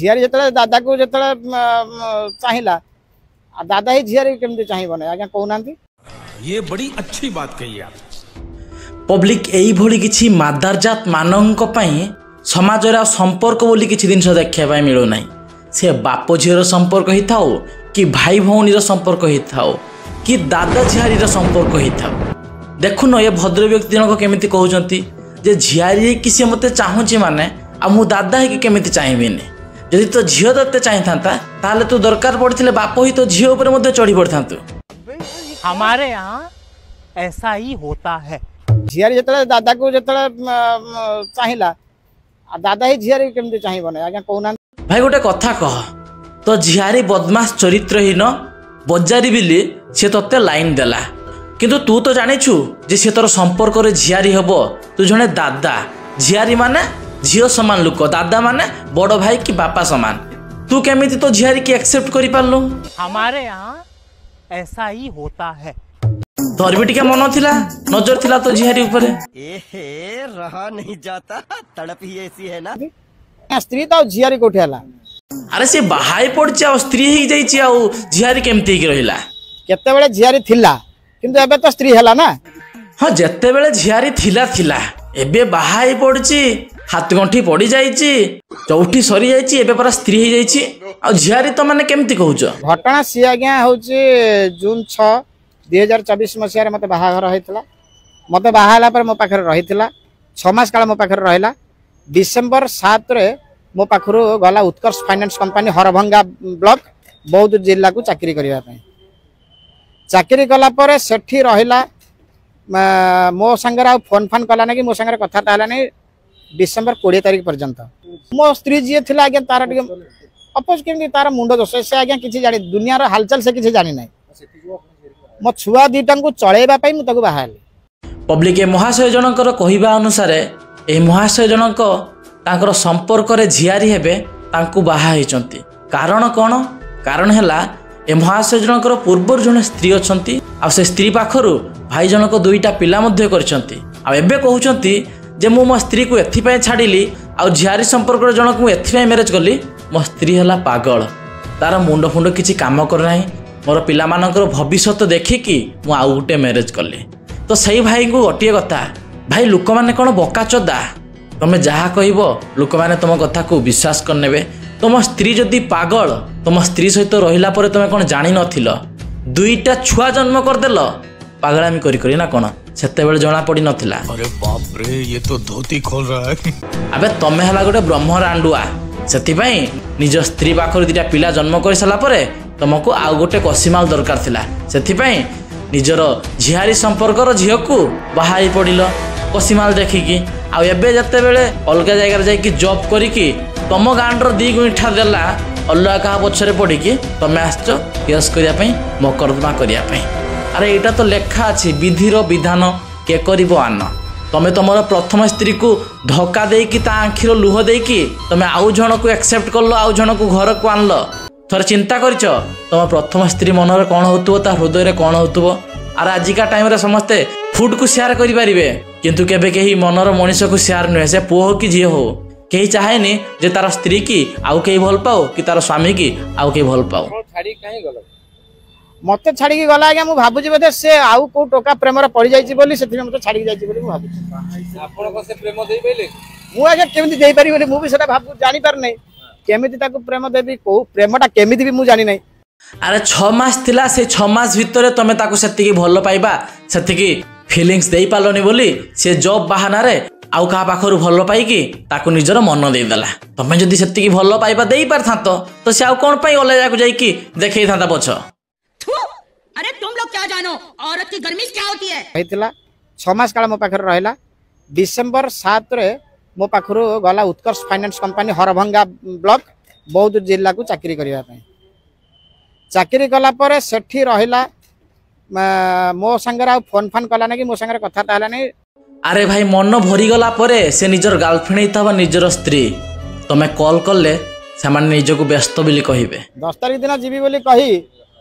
झीआरी जो दादा को जो चाहिला दादा ही झीआरी केमती चाहिए ना आज्ञा कहना। ये बड़ी अच्छी बात कही आप। पब्लिक यही भली किछि मादारजात मानक पई समाज रे संपर्क बोली किछि दिन देखा पाई मिलू नाही। से बाप झीर संपर्क ही थाओ कि भाई भौणी संपर्क ही थाओ कि दादा झीआरी संपर्क ही थाओ। देखुन ये भद्र व्यक्ति जनक केमिति कहउचंती जे झीआरी कि से मते चाहूची माने आ मु दादा है कि केमिति चाहिबिनी। यदि तो झील तते चाहिथांता ताले तो दरकार पड़थिले बाप ही तो झील ऊपर मते चढ़ी पड़थांतु। हमारे यहाँ ऐसा ही होता है। झीआरी जो दादा को जो चाहिला दादा ही झीआरी केमती चाहिए ना आज्ञा कहना। भाई गोटे कथा कह तो झीआरी बदमाश चरित्रहीन बजारी बिली से तते लाइन देला किंतु तू तो जानिछु जे से तोर संपर्क रे झीआरी हबो तू जने दादा। झीआरी माने झील समान लोक दादा माने बड़ भाई कि बापा समान। तू केमिति तो झीआरी की एक्सेप्ट करि पारलु। हमारे यहाँ ऐसा ही होता है। तोर भी टिके मन थिला नजर थिला तो झीआरी ऊपर एहे रहा नहीं जाता तड़प ही ऐसी है ना। स्त्री तो झीआरी कोठी हला। अरे से बाहाई पड़छि आ स्त्री ही जाइछि आ झीआरी केमति कि रहिला। केते बेले झीआरी थिला किंतु एबे तो स्त्री हला ना। हां जेते बेले झीआरी थिला एबे बाहाई पड़छि हाथ गंठी पड़ी जाइछि चौठी सरी जाइछि एबे पर स्त्री ही जाइछि आ झीआरी तो माने केमति कहउछ। घटना सी आज्ञा होछि जून 6 2024 मसिया मते बाहाघर होइतला। मते बाहाला पर मो पाखर रहितला 6 मास काल मो पाखर रहिला। डिसेंबर 7 रे मो पाखरु गला उत्कर्ष फाइनेंस कंपनी हरभंगा ब्लॉक बौद्ध जिला को चाकरी करिया पय। चाकरी कला पर सेठी रहिला मो संगे आ फोन फान कला नै कि मो संगे कथा ताला नै डिसेंबर 20 तारिख पर्यंत। मो स्त्री जी थिला आज्ञा तार टिके अपोज केमि तार मुंडो दोष से आज्ञा किछि जानि दुनिया रो हालचाल से किछि जानि नै। मो छुआ दीटा को चलेबा पई मु ताको बाहाली। पब्लिक ए महाशय जनकर कहिबा अनुसार ए महाशय जनक तांकर संपर्क रे झीआरी हेबे तांकु बाहा हिचंती। कारण कोन कारण हैला ए महाशय जनकर पूर्व जने स्त्री अछंती आ से स्त्री पाखरु भाई जनक दुईटा पिला मध्ये करछंती आ एबे कहउचंती जे मु मो स्त्री को एथि पय छाडिली आ झीआरी संपर्क रे जनक मु एथि पय मैरिज करली मो स्त्री हला पागल तार मुंड फुंड किछि काम कर नाही मोर पिला मानकर भविष्य देखिकी मु आउ गुटे मैरिज कली। तो सही भाई को गोटे कथा भाई लोक मैंने कौन बका चोदा तुम जहाँ कह लोक मैंने तुम कथा को विश्वास करने। तुम स्त्री जदि पागल तुम स्त्री सहित रहिला परे तुम कौन जान नथिल दुईटा छुआ जन्म करदेल पागलामी करी ना कौन सेते बेले जना पड़ी नथिला। अरे बाप रे ये तो धोती खोल रहा है। अबे तमे हला गोटे ब्रह्म रांडुआ सेति पई निज स्त्री पाखर दुईटा पिला जन्म कर साला परे तुमको आउ गोटे कसीमाल दरकार थिला सेति पई निजर झीआरी संपर्कर झील को बाहाई पड़िल कसीमाल देखिकी आउ एबे जते बेले अलग जगह जाइकी जॉब करिकी तुम गांडर दी गुइठा देला अलग क्या पछरे पड़िकी तुम आसच केस करिया पई मकदमा करिया पई। अरे एटा तो लेखा अछि विधिर विधान के करिवो आन। तमे तुमर प्रथम स्त्री को धक्का देकी ता आखिर लुह देकी तमे आउ जण को एक्सेप्ट करलो आउ जण को घर को आनलो। थोड़े चिंता करिच तुम प्रथम स्त्री मन में कौन होतुबो ता हृदय रे कौन होतुबो। अरे आजिका टाइम रे समस्ते फूड को शेयर करि पारिबे किंतु केबे केही मनर मनीष को शेयर नुहे से पुओ हो कि झील हो केही चाहेनी जे तार स्त्री की आउ केही भल पाओ कि तार स्वामी की आउ केही भल पाओ। छाड़ी काहे गलो मते छाड़ी की गला आज्ञा मु भाबुजी बदे से आउ को टोका प्रेम रे पड़ी जाईची बोली सेति मते छाड़ी जाईची बोली मु भाबुजी। आपण को से प्रेम देई बेले मु आज्ञा केमिति देई पारि बोली मु भी सेटा भाबु जानि पार नै केमिति ताको प्रेम देबी को प्रेमटा केमिति भी मु जानि नै। अरे 6 मास थिला से 6 मास भितर तमे ताको सेति की भल पाइबा सेति की फीलिंग्स देई पालनी बोली से जॉब बहाना रे आउ का पाखरु भल पाइकी ताको निजर मन देई देला। तमे जदी सेति की भल पाइबा देई पारथांत तो से आउ कोन पई ओले जाकु जाईकी देखै थांता पछ। अरे तुम लोग क्या जानो औरत की गर्मी क्या होती है। हेतिला 6 मास काल मो पाखर रहिला। डिसेंबर 7 रे मो पाखरु गला उत्कर्ष फाइनेंस कंपनी हरभंगा ब्लॉक बौद्ध जिला को चाकरी करिया पय। चाकरी कला पर सेठी रहिला मो संगे आ फोन फान कला नै कि मो संगे कथा ताला नै। अरे भाई मन भरी गला परे से निजर गर्लफ्रेंड हिताबा निजर स्त्री तमे कॉल करले से माने निजको व्यस्त बिली कहिबे। 10 तारिख दिन जीवी बोली कही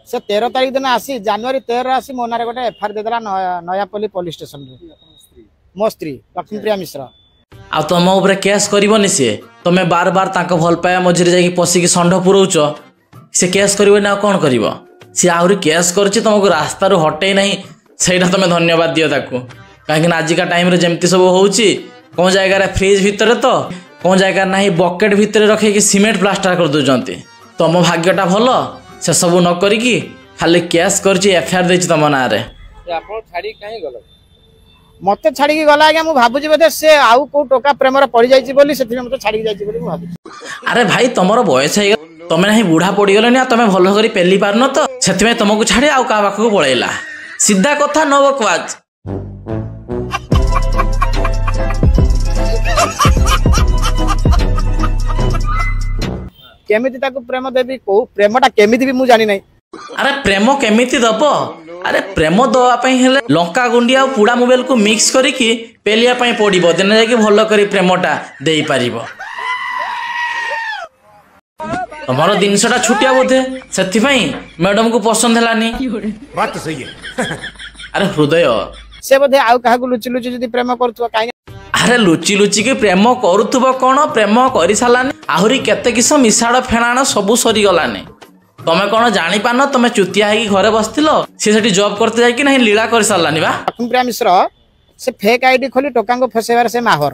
से 13 तारिख दिन आसी जनवरी 13 आसी मो नारे गोटे एफआईआर देदेला नयापल्ली पुलिस स्टेशन रे मो स्त्री लक्ष्मीप्रिया मिश्र। ଆଉ ତମ ଉପରେ କେସ୍ କରିବନି ସିଏ। ତମେ ବାର ବାର ତାଙ୍କ ଭଲ ପାଇବା ମଝିରେ ଯାଇକି ପଶିକି ଷଣ୍ଢ ପୁରଉଛ, ସେ କେସ୍ କରିବନି ଆଉ କ'ଣ କରିବ? ସିଏ ଆହୁରି କେସ୍ କରୁଛି, ତମକୁ ରାସ୍ତାରୁ ହଟେଇ ନାହିଁ। ସେଇଟା ତମେ ଧନ୍ୟବାଦ ଦିଅ ତାକୁ। କାହିଁକିନା ଆଜିକା ଟାଇମ୍ରେ ଯେମିତି ସବୁ ହେଉଛି, କେଉଁ ଜାଗାରେ ଫ୍ରିଜ୍ ଭିତରେ ତ କେଉଁ ଜାଗାରେ ନାହିଁ ବକେଟ୍ ଭିତରେ ରଖିକି ସିମେଣ୍ଟ ପ୍ଲାଷ୍ଟର କରିଦେଉଛନ୍ତି। ତମ ଭାଗ୍ୟଟା ଭଲ, ସେସବୁ ନ କରିକି ଖାଲି କେସ୍ କରିଛି, ଏଫଆଇଆର ଦେଇଛି ତମ ନାଁରେ। ମତେ ଛାଡ଼ିକି ଗଲା ଆଜ୍ଞା। ମୁଁ ଭାବୁଛି ବୋଧେ ସେ ଆଉ କୋଉ ଟୋକା ପ୍ରେମରେ ପଡ଼ିଯାଇଛି ବୋଲି ସେଥିପାଇଁ ମତେ ଛାଡ଼ିକି ଯାଇଛି ବୋଲି ମୁଁ ଭାବୁଛି। ଆରେ ଭାଇ ତମର ବୟସ ହେଇଗଲା, ତମେ ନାହିଁ ବୁଢ଼ା ପଡ଼ିଗଲେଣି, ଆଉ ତମେ ଭଲ କରି ପେଲି ପାରୁନ ତ, ସେଥିପାଇଁ ତମକୁ ଛାଡ଼ି ଆଉ କାହା ପାଖକୁ ପଳେଇଲା। ସିଧା କଥା ନ ବକୱାସ। କେମିତି ତାକୁ ପ୍ରେମ ଦେବି, କୋଉ ପ୍ରେମଟା କେମିତି ବି ମୁଁ ଜାଣି ନାହିଁ। ଆରେ ପ୍ରେମ କେମିତି ଦବ? ଆରେ ପ୍ରେମ ଦେବା ପାଇଁ ହେଲେ ଲଙ୍କା ଗୁଣ୍ଡି ଆଉ ପୁଡ଼ା ମୋବାଇଲକୁ ମିକ୍ସ କରିକି ପେଲିବା ପାଇଁ ପଡ଼ିବ, ଦିନେ ଯାଇକି ଭଲ କରି ପ୍ରେମଟା ଦେଇପାରିବ। ତମର ଜିନିଷଟା ଛୁଟିଆ ବୋଧେ, ସେଥିପାଇଁ ମ୍ୟାଡମକୁ ପସନ୍ଦ ହେଲାନି। ଆରେ ହୃଦୟ, ସେ ବୋଧେ ଆଉ କାହାକୁ ଲୁଚି ଲୁଚି ଯଦି ପ୍ରେମ କରୁଥିବ। କାହିଁକି ଆରେ ଲୁଚି ଲୁଚିକି ପ୍ରେମ କରୁଥିବ କ'ଣ? ପ୍ରେମ କରିସାରିଲାନି, ଆହୁରି କେତେ କିସ ମିଶାଣ ଫେଣାଣ ସବୁ ସରିଗଲାନି। ତମେ କ'ଣ ଜାଣିପାରୁନ? ତମେ ଚୁତିଆ ହେଇକି ଘରେ ବସିଥିଲ, ସେ ସେଠି ଜବ୍ କରତେ ଯାଇକି ନାହିଁ ଲୀଳା କରିସାରିଲାନି ବା। ଲକ୍ଷ୍ମୀପ୍ରିୟା ମିଶ୍ର ସେ ଫେକ୍ ଆଇଡି ଖୋଲି ଟୋକାଙ୍କୁ ଫସେଇବାରେ ସେ ମାହର।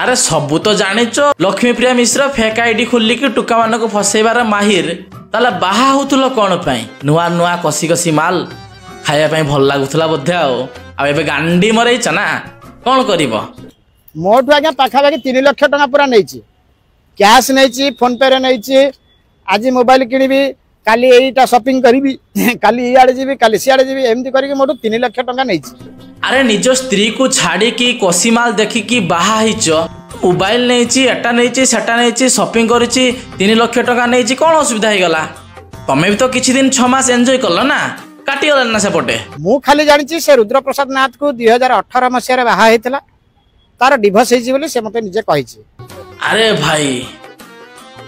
ଆରେ ସବୁ ତ ଜାଣିଛ, ଲକ୍ଷ୍ମୀପ୍ରିୟା ମିଶ୍ର ଫେକ୍ ଆଇଡି ଖୋଲିକି ଟୋକାମାନଙ୍କୁ ଫସେଇବାର ମାହିର। ତାହେଲେ ବାହା ହଉଥିଲ କ'ଣ ପାଇଁ? ନୂଆ ନୂଆ କଷି କଷି ମାଲ ଖାଇବା ପାଇଁ ଭଲ ଲାଗୁଥିଲା ବୋଧେ। ଆଉ ଏବେ ଗାଣ୍ଡି ମରେଇଛ ନା, କ'ଣ କରିବ? ମୋଠୁ ଆଜ୍ଞା ପାଖାପାଖି 3 ଲକ୍ଷ ଟଙ୍କା ପୁରା ନେଇଛି। କ୍ୟାସ୍ ନେଇଛି, ଫୋନ ପେରେ ନେଇଛି। ଆଜି ମୋବାଇଲ କିଣିବି, କାଲି ଏଇଟା ସପିଂ କରିବି, କାଲି ଇଆଡ଼େ ଯିବି, କାଲି ସିଆଡ଼େ ଯିବି, ଏମିତି କରିକି ମୋଠୁ 3 ଲକ୍ଷ ଟଙ୍କା ନେଇଛି। ଆରେ ନିଜ ସ୍ତ୍ରୀକୁ ଛାଡ଼ିକି କଷିମାଲ ଦେଖିକି ବାହା ହେଇଛ, ମୋବାଇଲ ନେଇଛି, ଏଟା ନେଇଛି, ସେଟା ନେଇଛି, ସପିଂ କରିଛି, 3 ଲକ୍ଷ ଟଙ୍କା ନେଇଛି, କ'ଣ ଅସୁବିଧା ହେଇଗଲା? ତମେ ବି ତ କିଛି ଦିନ 6 ମାସ ଏନ୍ଜୟ କଲ ନା, କାଟିଗଲାନି ନା ସେପଟେ? ମୁଁ ଖାଲି ଜାଣିଛି ସେ ରୁଦ୍ରପ୍ରସାଦ ନାଥକୁ 2018 ମସିହାରେ ବାହା ହେଇଥିଲା, ତାର ଡିଭୋର୍ସ ହେଇଛି ବୋଲି ସେ ମତେ ନିଜେ କହିଛି। ଆରେ ଭାଇ,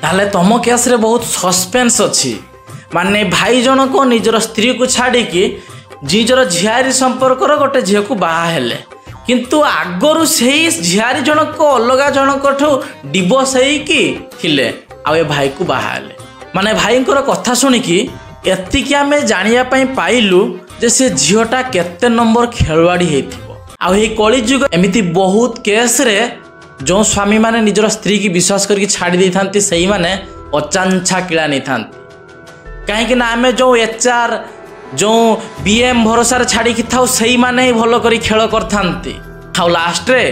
ତାହେଲେ ତମ କେସ୍ରେ ବହୁତ ସସ୍ପେନ୍ସ ଅଛି। ମାନେ ଭାଇ ଜଣକ ନିଜର ସ୍ତ୍ରୀକୁ ଛାଡ଼ିକି ନିଜର ଝିଆରୀ ସମ୍ପର୍କର ଗୋଟେ ଝିଅକୁ ବାହା ହେଲେ, କିନ୍ତୁ ଆଗରୁ ସେଇ ଝିଆରୀ ଜଣକ ଅଲଗା ଜଣକଠୁ ଡିଭୋର୍ସ ହେଇକି ଥିଲେ, ଆଉ ଏ ଭାଇକୁ ବାହା ହେଲେ। ମାନେ ଭାଇଙ୍କର କଥା ଶୁଣିକି ଏତିକି ଆମେ ଜାଣିବା ପାଇଁ ପାଇଲୁ ଯେ ସେ ଝିଅଟା କେତେ ନମ୍ବର ଖେଳୁଆଡ଼ି ହେଇଥିବ। ଆଉ ଏଇ କଳିଯୁଗ ଏମିତି ବହୁତ କେସ୍ରେ ଯେଉଁ ସ୍ୱାମୀମାନେ ନିଜର ସ୍ତ୍ରୀକି ବିଶ୍ୱାସ କରିକି ଛାଡ଼ି ଦେଇଥାନ୍ତି, ସେଇମାନେ ଅଚାଞ୍ଛା କିଳା ନେଇଥାନ୍ତି। କାହିଁକି ନା ଆମେ ଯେଉଁ HR ଯେଉଁ BM ଭରସାରେ ଛାଡ଼ିକି ଥାଉ, ସେଇମାନେ ହିଁ ଭଲ କରି ଖେଳ କରିଥାନ୍ତି। ଆଉ ଲାଷ୍ଟରେ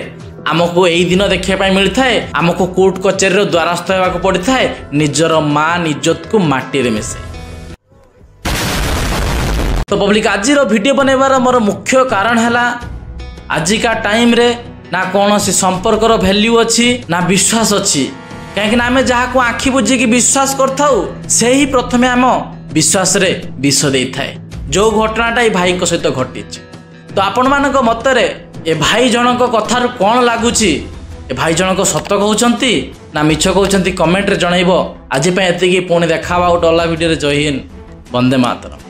ଆମକୁ ଏଇ ଦିନ ଦେଖିବା ପାଇଁ ମିଳିଥାଏ, ଆମକୁ କୋର୍ଟ କଚେରୀର ଦ୍ୱାରସ୍ଥ ହେବାକୁ ପଡ଼ିଥାଏ ନିଜର ମା ଇଜ୍ଜତକୁ ମାଟିରେ ମିଶାଇ। ତ ପବ୍ଲିକ, ଆଜିର ଭିଡ଼ିଓ ବନେଇବାର ମୋର ମୁଖ୍ୟ କାରଣ ହେଲା, ଆଜିକା ଟାଇମ୍ରେ ନା କୌଣସି ସମ୍ପର୍କର ଭ୍ୟାଲ୍ୟୁ ଅଛି ନା ବିଶ୍ୱାସ ଅଛି। କାହିଁକିନା ଆମେ ଯାହାକୁ ଆଖି ବୁଝିକି ବିଶ୍ୱାସ କରିଥାଉ, ସେ ହିଁ ପ୍ରଥମେ ଆମ ବିଶ୍ୱାସରେ ବିଷ ଦେଇଥାଏ। ଯେଉଁ ଘଟଣାଟା ଏ ଭାଇଙ୍କ ସହିତ ଘଟିଛି। ତ ଆପଣମାନଙ୍କ ମତରେ ଏ ଭାଇ ଜଣଙ୍କ କଥାରୁ କ'ଣ ଲାଗୁଛି? ଏ ଭାଇ ଜଣକ ସତ କହୁଛନ୍ତି ନା ମିଛ କହୁଛନ୍ତି? କମେଣ୍ଟରେ ଜଣାଇବ। ଆଜି ପାଇଁ ଏତିକି, ପୁଣି ଦେଖା ହେବା ଗୋଟେ ଅଲଗା ଭିଡ଼ିଓରେ। ଜୟ ହିନ୍ଦ, ବନ୍ଦେ ମାତରମ୍।